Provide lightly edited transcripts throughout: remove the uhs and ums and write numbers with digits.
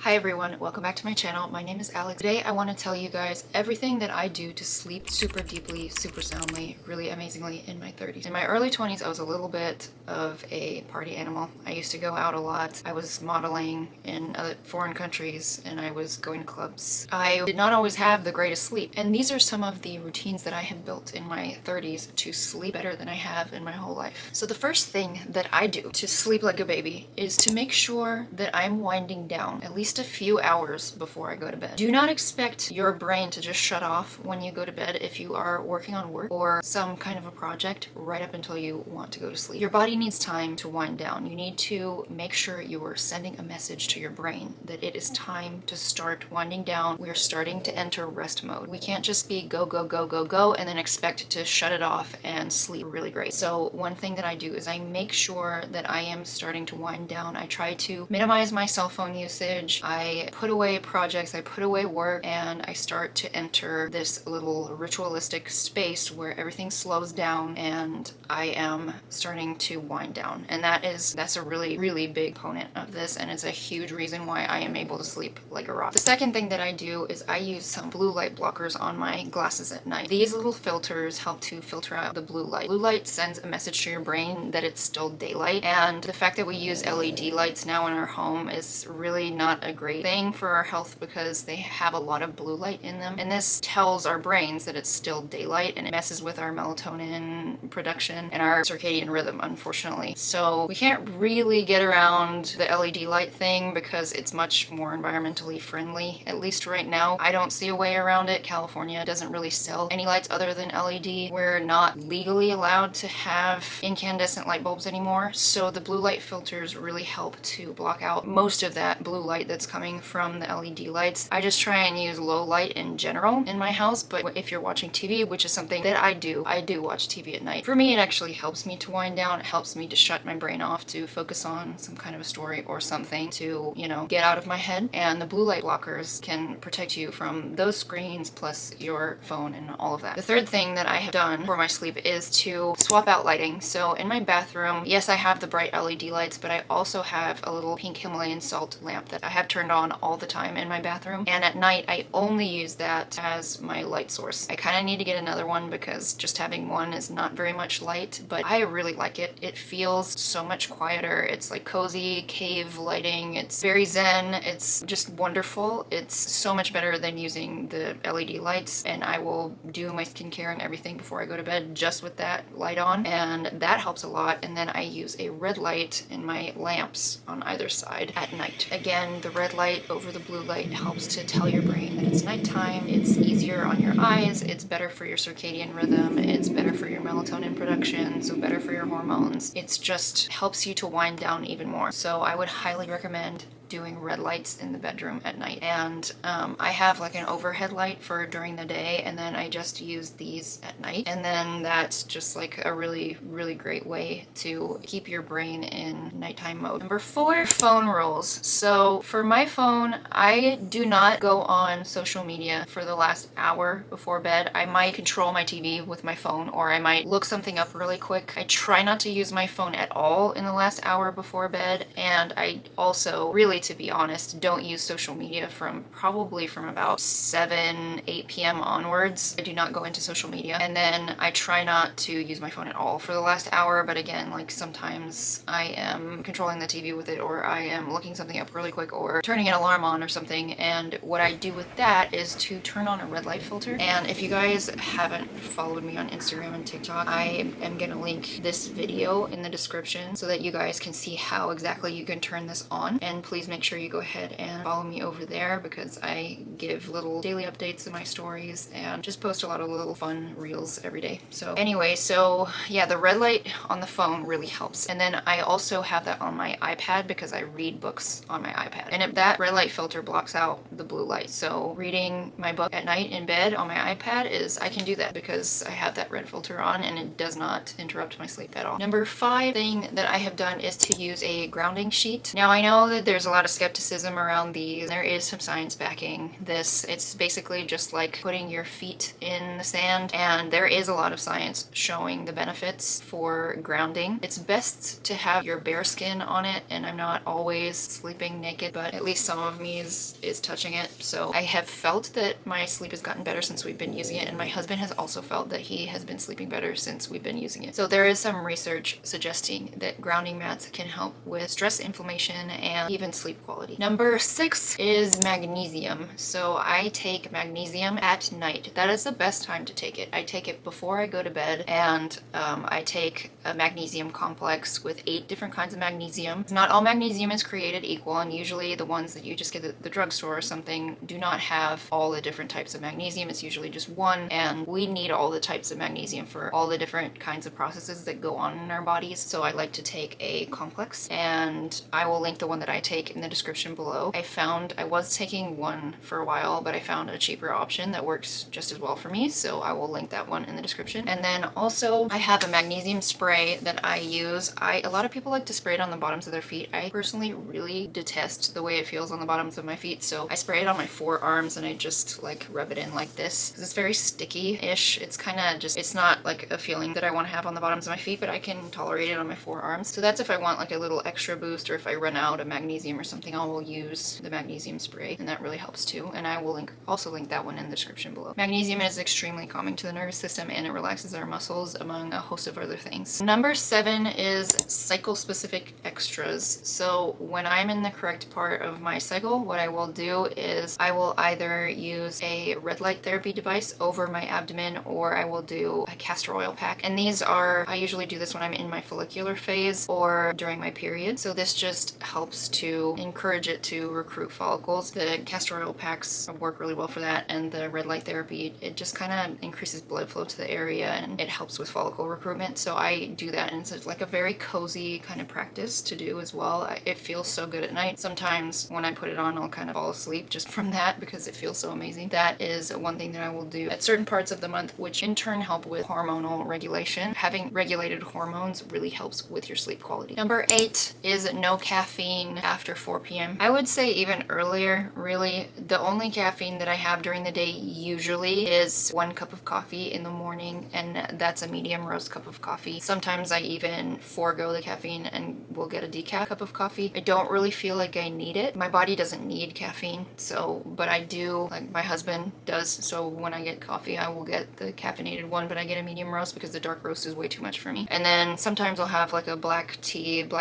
Hi everyone, welcome back to my channel. My name is Alex. Today I want to tell you guys everything that I do to sleep super deeply, super soundly, really amazingly in my 30s. In my early 20s, I was a little bit of a party animal. I used to go out a lot. I was modeling in other foreign countries and I was going to clubs. I did not always have the greatest sleep. And these are some of the routines that I have built in my 30s to sleep better than I have in my whole life. So the first thing that I do to sleep like a baby is to make sure that I'm winding down at least a few hours before I go to bed. Do not expect your brain to just shut off when you go to bed if you are working on work or some kind of a project right up until you want to go to sleep. Your body needs time to wind down. You need to make sure you are sending a message to your brain that it is time to start winding down. We're starting to enter rest mode. We can't just be go, go, go, go, go, and then expect to shut it off and sleep really great. So one thing that I do is I make sure that I am starting to wind down. I try to minimize my cell phone usage. I put away projects, I put away work, and I start to enter this little ritualistic space where everything slows down and I am starting to wind down. And that's a really, really big component of this, and it's a huge reason why I am able to sleep like a rock. The second thing that I do is I use some blue light blockers on my glasses at night. These little filters help to filter out the blue light. Blue light sends a message to your brain that it's still daylight, and the fact that we use LED lights now in our home is really not a great thing for our health because they have a lot of blue light in them, and this tells our brains that it's still daylight, and it messes with our melatonin production and our circadian rhythm, unfortunately. So we can't really get around the LED light thing because it's much more environmentally friendly, at least right now. I don't see a way around it. California doesn't really sell any lights other than LED. We're not legally allowed to have incandescent light bulbs anymore, so the blue light filters really help to block out most of that blue light that's coming from the LED lights. I just try and use low light in general in my house, but if you're watching TV, which is something that I do watch TV at night. For me, it actually helps me to wind down. It helps me to shut my brain off, to focus on some kind of a story or something to, get out of my head. And the blue light blockers can protect you from those screens plus your phone and all of that. The third thing that I have done for my sleep is to swap out lighting. So in my bathroom, yes, I have the bright LED lights, but I also have a little pink Himalayan salt lamp that I have turned on all the time in my bathroom, and at night I only use that as my light source. I kind of need to get another one because just having one is not very much light, but I really like it. It feels so much quieter. It's like cozy cave lighting. It's very zen. It's just wonderful. It's so much better than using the LED lights, and I will do my skincare and everything before I go to bed just with that light on, and that helps a lot. And then I use a red light in my lamps on either side at night. Again, the red light over the blue light helps to tell your brain that it's nighttime. It's easier on your eyes. It's better for your circadian rhythm. It's better for your melatonin production, so better for your hormones. It's just helps you to wind down even more. So I would highly recommend doing red lights in the bedroom at night. And I have like an overhead light for during the day, and then I just use these at night, and then that's just like a really, really great way to keep your brain in nighttime mode. Number 4, phone rules. So for my phone, I do not go on social media for the last hour before bed. I might control my TV with my phone, or I might look something up really quick. I try not to use my phone at all in the last hour before bed, and I also really, to be honest, don't use social media probably from about 7-8 p.m. onwards. I do not go into social media, and then I try not to use my phone at all for the last hour. But again, like sometimes I am controlling the TV with it, or I am looking something up really quick, or turning an alarm on or something. And what I do with that is to turn on a red light filter. And if you guys haven't followed me on Instagram and TikTok, I am gonna link this video in the description so that you guys can see how exactly you can turn this on. And please make sure you go ahead and follow me over there because I give little daily updates in my stories and just post a lot of little fun reels every day. So anyway, so yeah, the red light on the phone really helps. And then I also have that on my iPad because I read books on my iPad, and that red light filter blocks out the blue light. So reading my book at night in bed on my iPad I can do that because I have that red filter on and it does not interrupt my sleep at all. Number 5 thing that I have done is to use a grounding sheet. Now I know that there's a lot lot of skepticism around these. There is some science backing this. It's basically just like putting your feet in the sand, and there is a lot of science showing the benefits for grounding. It's best to have your bare skin on it, and I'm not always sleeping naked, but at least some of me is touching it. So I have felt that my sleep has gotten better since we've been using it, and my husband has also felt that he has been sleeping better since we've been using it. So there is some research suggesting that grounding mats can help with stress, inflammation, and even sleep quality. Number 6 is magnesium. So I take magnesium at night. That is the best time to take it. I take it before I go to bed, and I take a magnesium complex with 8 different kinds of magnesium. Not all magnesium is created equal, and usually the ones that you just get at the drugstore or something do not have all the different types of magnesium. It's usually just one, and we need all the types of magnesium for all the different kinds of processes that go on in our bodies. So I like to take a complex, and I will link the one that I take in the description below. I was taking one for a while, but I found a cheaper option that works just as well for me, so I will link that one in the description. And then also I have a magnesium spray that I use. A lot of people like to spray it on the bottoms of their feet. I personally really detest the way it feels on the bottoms of my feet, so I spray it on my forearms, and I just like rub it in like this. It's very sticky-ish. It's kind of just, it's not like a feeling that I want to have on the bottoms of my feet, but I can tolerate it on my forearms. So that's if I want like a little extra boost, or if I run out of magnesium or something, I will use the magnesium spray, and that really helps too. And I will also link that one in the description below. Magnesium is extremely calming to the nervous system, and it relaxes our muscles, among a host of other things. Number 7 is cycle-specific extras. So when I'm in the correct part of my cycle, what I will do is I will either use a red light therapy device over my abdomen, or I will do a castor oil pack. And these are, I usually do this when I'm in my follicular phase or during my period. So this just helps to encourage it to recruit follicles. The castor oil packs work really well for that, and the red light therapy, it just kind of increases blood flow to the area, and it helps with follicle recruitment. So I do that, and it's like a very cozy kind of practice to do as well. It feels so good at night. Sometimes when I put it on, I'll kind of fall asleep just from that because it feels so amazing. That is one thing that I will do at certain parts of the month, which in turn help with hormonal regulation. Having regulated hormones really helps with your sleep quality. Number 8 is no caffeine after 4 p.m. I would say even earlier, really. The only caffeine that I have during the day usually is 1 cup of coffee in the morning, and that's a medium roast cup of coffee. Sometimes I even forego the caffeine and will get a decaf cup of coffee. I don't really feel like I need it. My body doesn't need caffeine, so, but I do, like my husband does, so when I get coffee, I will get the caffeinated one, but I get a medium roast because the dark roast is way too much for me. And then sometimes I'll have like a black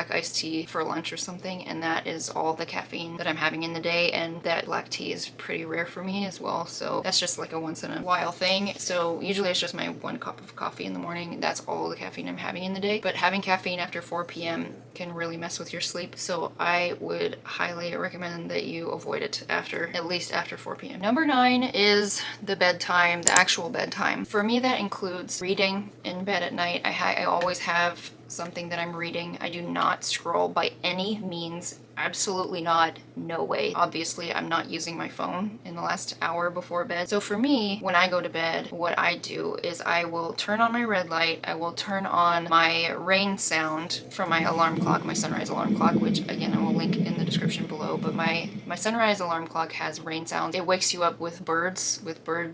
iced tea for lunch or something, and that is all the caffeine that I'm having in the day, and that black tea is pretty rare for me as well, so that's just like a once in a while thing. So usually it's just my 1 cup of coffee in the morning. That's all the caffeine I'm having in the day, but having caffeine after 4 p.m. can really mess with your sleep, so I would highly recommend that you avoid it at least after 4 p.m. Number 9 is the bedtime, the actual bedtime. For me, that includes reading in bed at night. I always have something that I'm reading. I do not scroll by any means. Absolutely not. No way. Obviously, I'm not using my phone in the last hour before bed. So for me, when I go to bed, what I do is I will turn on my red light. I will turn on my rain sound from my alarm clock, my sunrise alarm clock, which again, I will link in the description below. But my sunrise alarm clock has rain sounds. It wakes you up with bird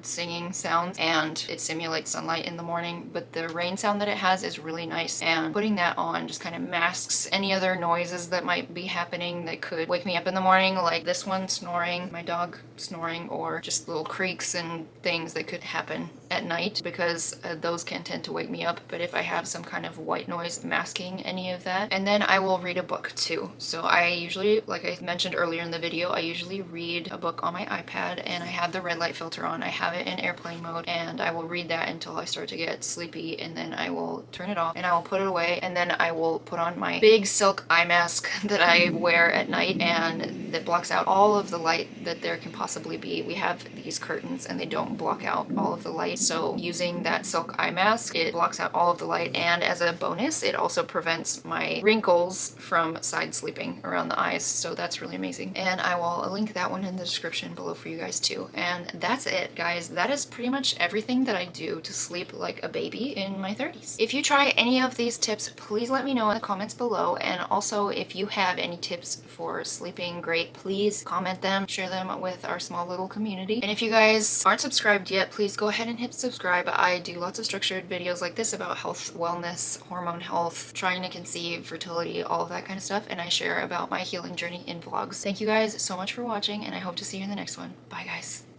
singing sounds, and it simulates sunlight in the morning. But the rain sound that it has is really nice, and putting that on just kind of masks any other noises that might be happening that could wake me up in the morning, like this one snoring, my dog snoring, or just little creaks and things that could happen at night, because those can tend to wake me up. But if I have some kind of white noise masking any of that, and then I will read a book too. So I usually, like I mentioned earlier in the video, I usually read a book on my iPad, and I have the red light filter on. I have it in airplane mode, and I will read that until I start to get sleepy, and then I will turn it off and I will put it away, and then I will put on my big silk eye mask that I wear at night, and that blocks out all of the light that there can possibly be. We have these curtains and they don't block out all of the light, so using that silk eye mask, it blocks out all of the light, and as a bonus, it also prevents my wrinkles from side sleeping around the eyes, so that's really amazing. And I will link that one in the description below for you guys too. And that's it, guys. That is pretty much everything that I do to sleep like a baby in my 30s. If you try any of these tips tips, please let me know in the comments below. And also, if you have any tips for sleeping great, please comment them, share them with our small little community. And if you guys aren't subscribed yet, please go ahead and hit subscribe. I do lots of structured videos like this about health, wellness, hormone health, trying to conceive, fertility, all of that kind of stuff. And I share about my healing journey in vlogs. Thank you guys so much for watching, and I hope to see you in the next one. Bye guys.